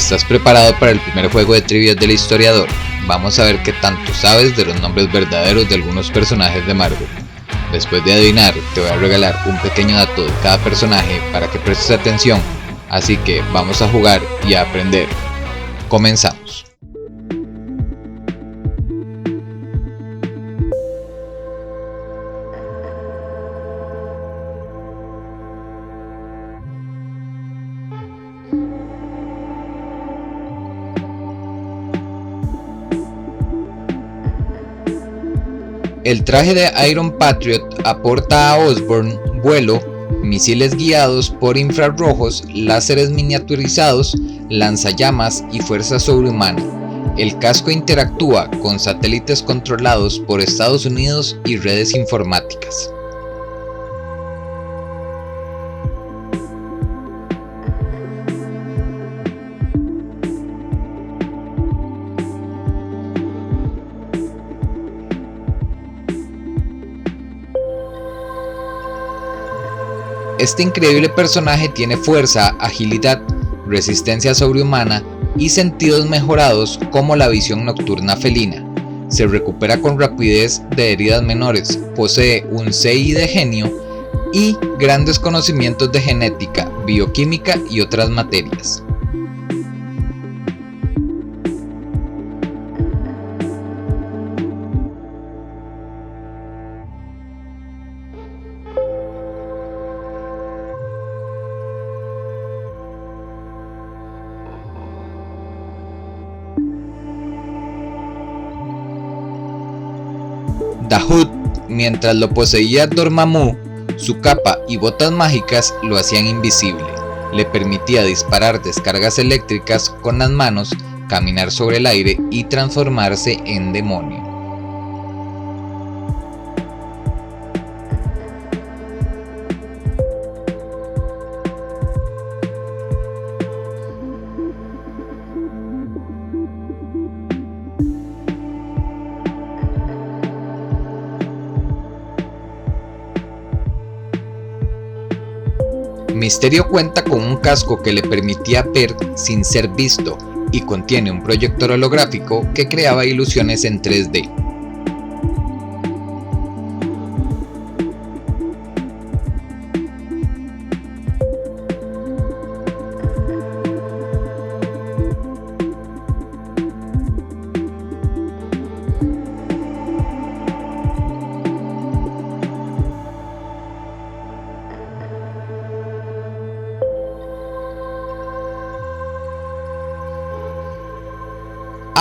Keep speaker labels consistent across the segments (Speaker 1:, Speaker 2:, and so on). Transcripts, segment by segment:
Speaker 1: ¿Estás preparado para el primer juego de trivias del historiador? Vamos a ver qué tanto sabes de los nombres verdaderos de algunos personajes de Marvel. Después de adivinar, te voy a regalar un pequeño dato de cada personaje para que prestes atención, así que vamos a jugar y a aprender. Comenzamos. El traje de Iron Patriot aporta a Osborn vuelo, misiles guiados por infrarrojos, láseres miniaturizados, lanzallamas y fuerza sobrehumana. El casco interactúa con satélites controlados por Estados Unidos y redes informáticas. Este increíble personaje tiene fuerza, agilidad, resistencia sobrehumana y sentidos mejorados como la visión nocturna felina. Se recupera con rapidez de heridas menores, posee un CI de genio y grandes conocimientos de genética, bioquímica y otras materias. Dahood, mientras lo poseía Dormammu, su capa y botas mágicas lo hacían invisible. Le permitía disparar descargas eléctricas con las manos, caminar sobre el aire y transformarse en demonio. Misterio cuenta con un casco que le permitía ver sin ser visto y contiene un proyector holográfico que creaba ilusiones en 3D.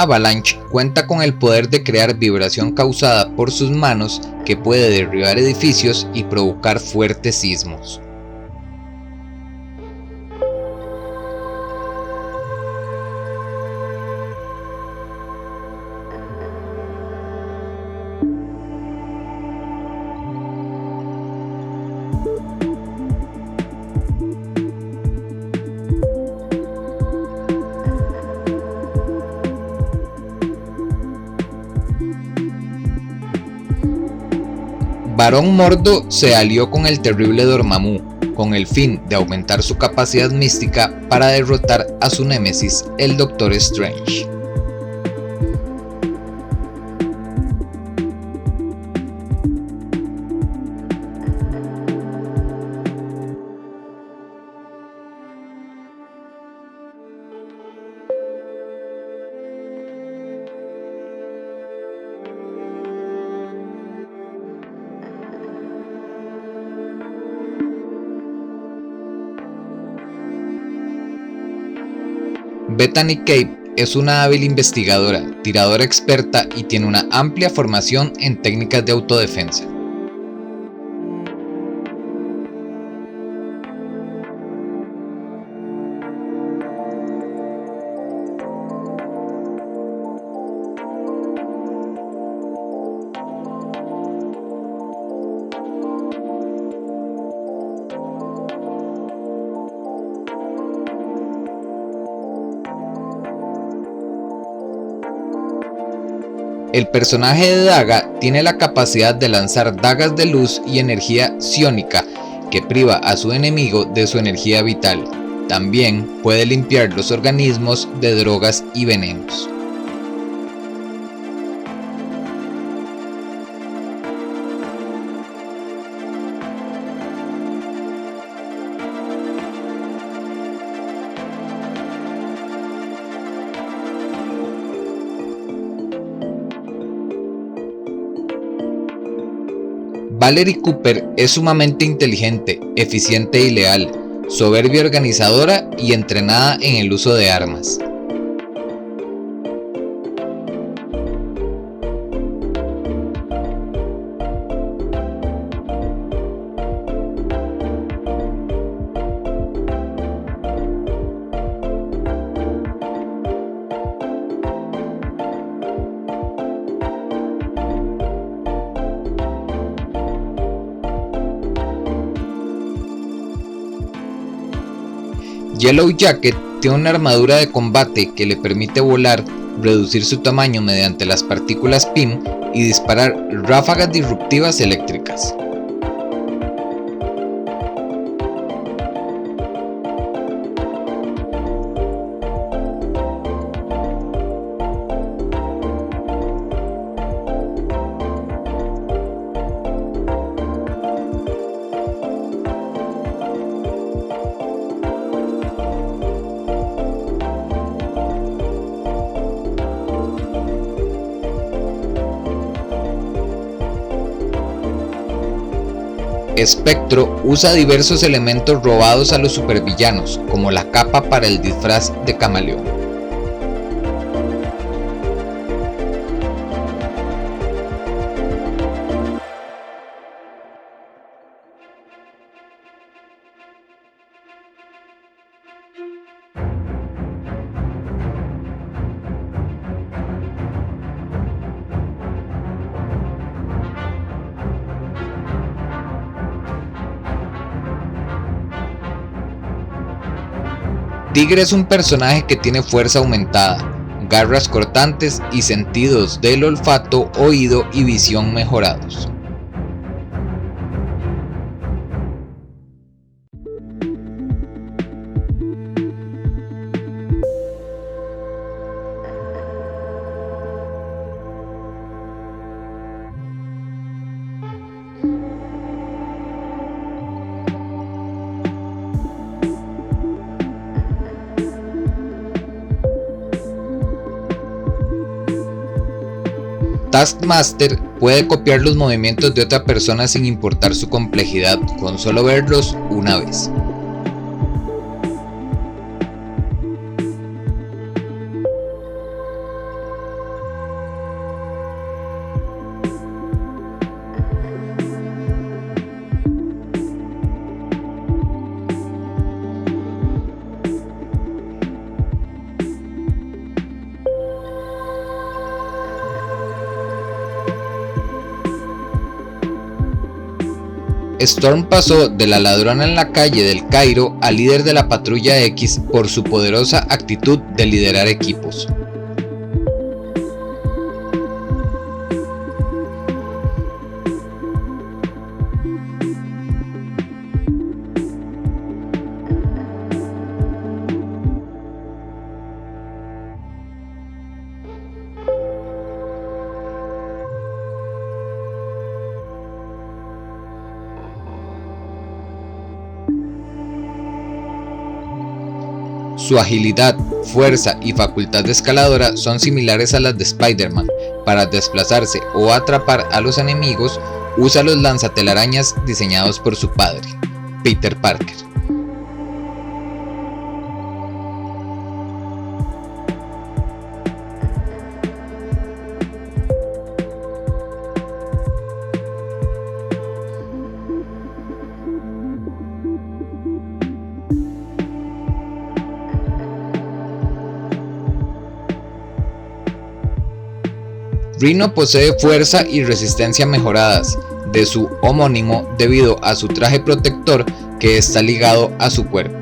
Speaker 1: Avalanche cuenta con el poder de crear vibración causada por sus manos que puede derribar edificios y provocar fuertes sismos. Barón Mordo se alió con el terrible Dormammu, con el fin de aumentar su capacidad mística para derrotar a su némesis, el Doctor Strange. Bethany Cape es una hábil investigadora, tiradora experta y tiene una amplia formación en técnicas de autodefensa. El personaje de Daga tiene la capacidad de lanzar dagas de luz y energía psiónica que priva a su enemigo de su energía vital. También puede limpiar los organismos de drogas y venenos. Valerie Cooper es sumamente inteligente, eficiente y leal, soberbia organizadora y entrenada en el uso de armas. Yellow Jacket tiene una armadura de combate que le permite volar, reducir su tamaño mediante las partículas PIM y disparar ráfagas disruptivas eléctricas. Spectro usa diversos elementos robados a los supervillanos, como la capa para el disfraz de camaleón. Tigre es un personaje que tiene fuerza aumentada, garras cortantes y sentidos del olfato, oído y visión mejorados. Taskmaster puede copiar los movimientos de otra persona sin importar su complejidad, con solo verlos una vez. Storm pasó de la ladrona en la calle del Cairo a líder de la Patrulla X por su poderosa actitud de liderar equipos. Su agilidad, fuerza y facultad de escaladora son similares a las de Spider-Man. Para desplazarse o atrapar a los enemigos, usa los lanzatelarañas diseñados por su padre, Peter Parker. Rhino posee fuerza y resistencia mejoradas de su homónimo debido a su traje protector que está ligado a su cuerpo.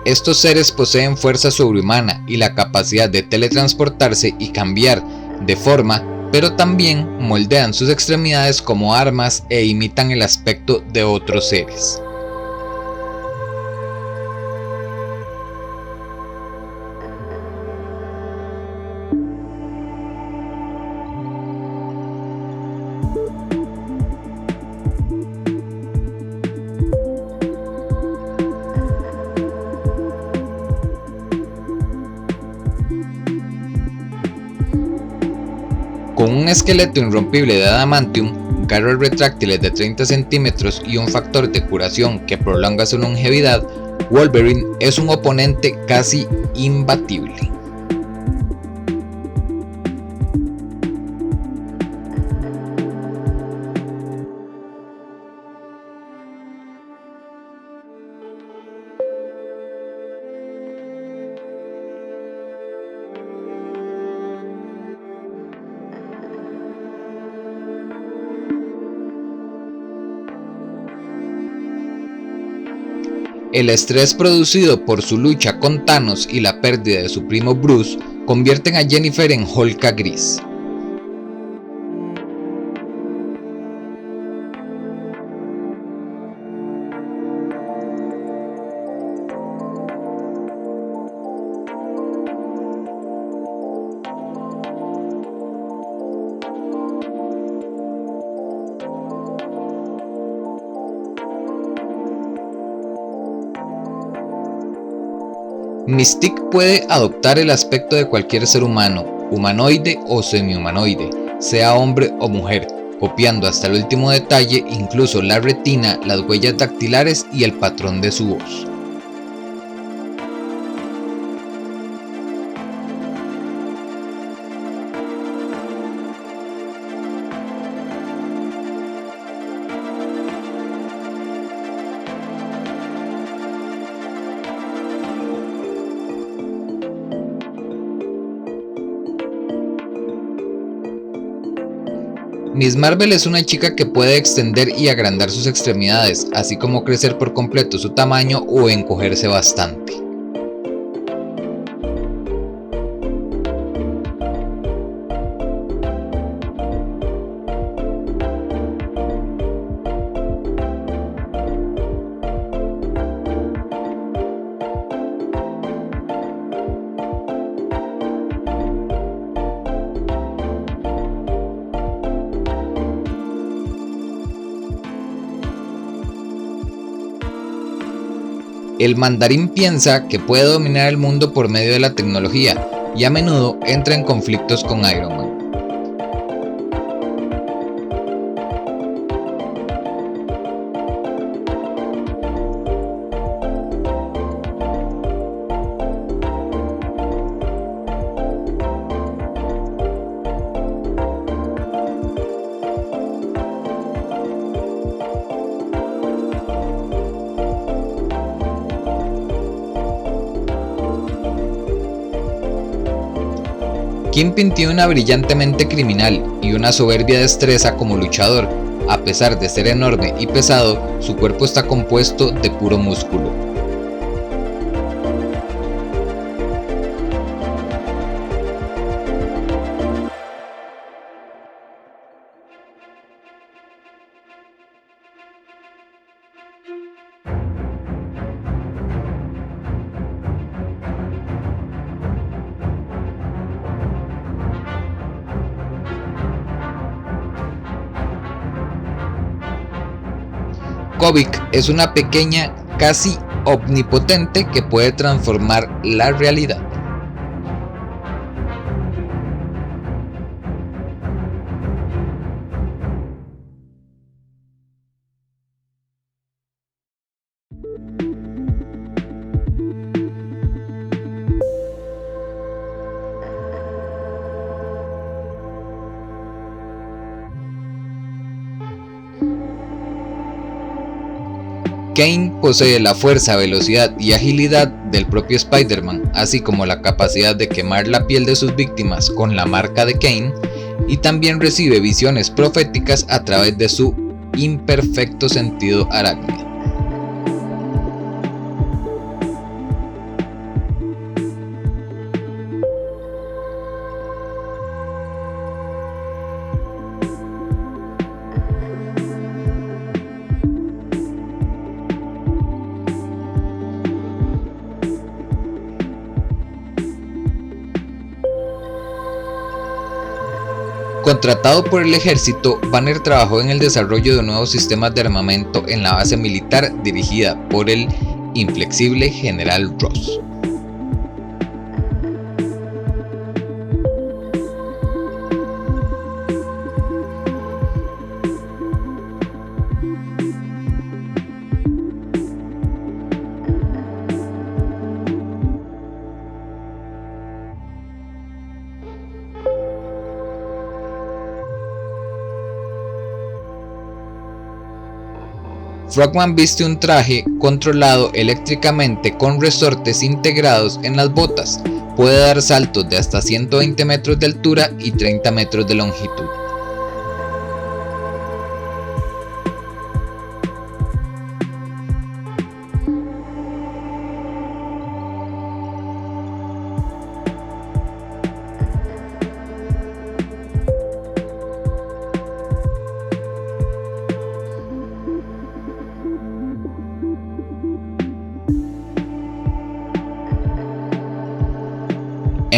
Speaker 1: Estos seres poseen fuerza sobrehumana y la capacidad de teletransportarse y cambiar de forma, pero también moldean sus extremidades como armas e imitan el aspecto de otros seres. Con un esqueleto irrompible de adamantium, garras retráctiles de 30 centímetros y un factor de curación que prolonga su longevidad, Wolverine es un oponente casi imbatible. El estrés producido por su lucha con Thanos y la pérdida de su primo Bruce convierten a Jennifer en Hulka gris. Mystique puede adoptar el aspecto de cualquier ser humano, humanoide o semi-humanoide, sea hombre o mujer, copiando hasta el último detalle, incluso la retina, las huellas dactilares y el patrón de su voz. Miss Marvel es una chica que puede extender y agrandar sus extremidades, así como crecer por completo su tamaño o encogerse bastante. El mandarín piensa que puede dominar el mundo por medio de la tecnología y a menudo entra en conflictos con Iron Man. Kingpin tiene una brillante mente criminal y una soberbia destreza como luchador. A pesar de ser enorme y pesado, su cuerpo está compuesto de puro músculo. Kobik es una pequeña, casi omnipotente que puede transformar la realidad. Kane posee la fuerza, velocidad y agilidad del propio Spider-Man, así como la capacidad de quemar la piel de sus víctimas con la marca de Kane, y también recibe visiones proféticas a través de su imperfecto sentido arácnido. Contratado por el ejército, Banner trabajó en el desarrollo de nuevos sistemas de armamento en la base militar dirigida por el inflexible General Ross. Frogman viste un traje controlado eléctricamente con resortes integrados en las botas. Puede dar saltos de hasta 120 metros de altura y 30 metros de longitud.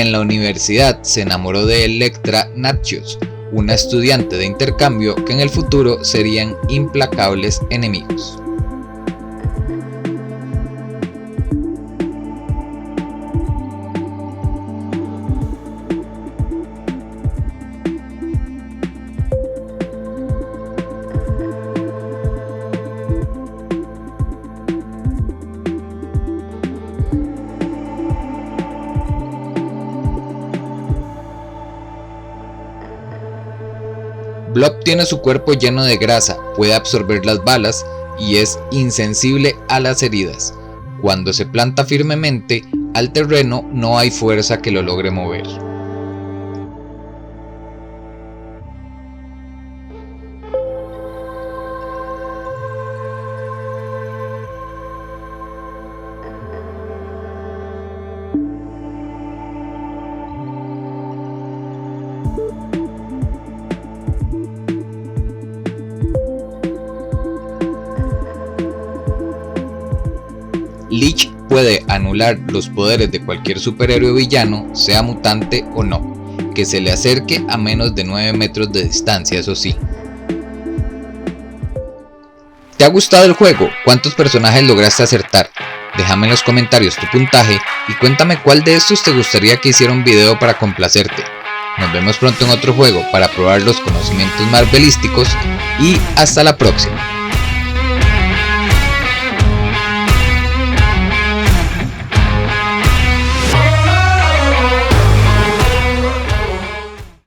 Speaker 1: En la universidad se enamoró de Electra Natchios, una estudiante de intercambio que en el futuro serían implacables enemigos. Blob tiene su cuerpo lleno de grasa, puede absorber las balas y es insensible a las heridas. Cuando se planta firmemente al terreno, no hay fuerza que lo logre mover. Leech puede anular los poderes de cualquier superhéroe o villano, sea mutante o no, que se le acerque a menos de 9 metros de distancia, eso sí. ¿Te ha gustado el juego? ¿Cuántos personajes lograste acertar? Déjame en los comentarios tu puntaje y cuéntame cuál de estos te gustaría que hiciera un video para complacerte. Nos vemos pronto en otro juego para probar los conocimientos marvelísticos y hasta la próxima.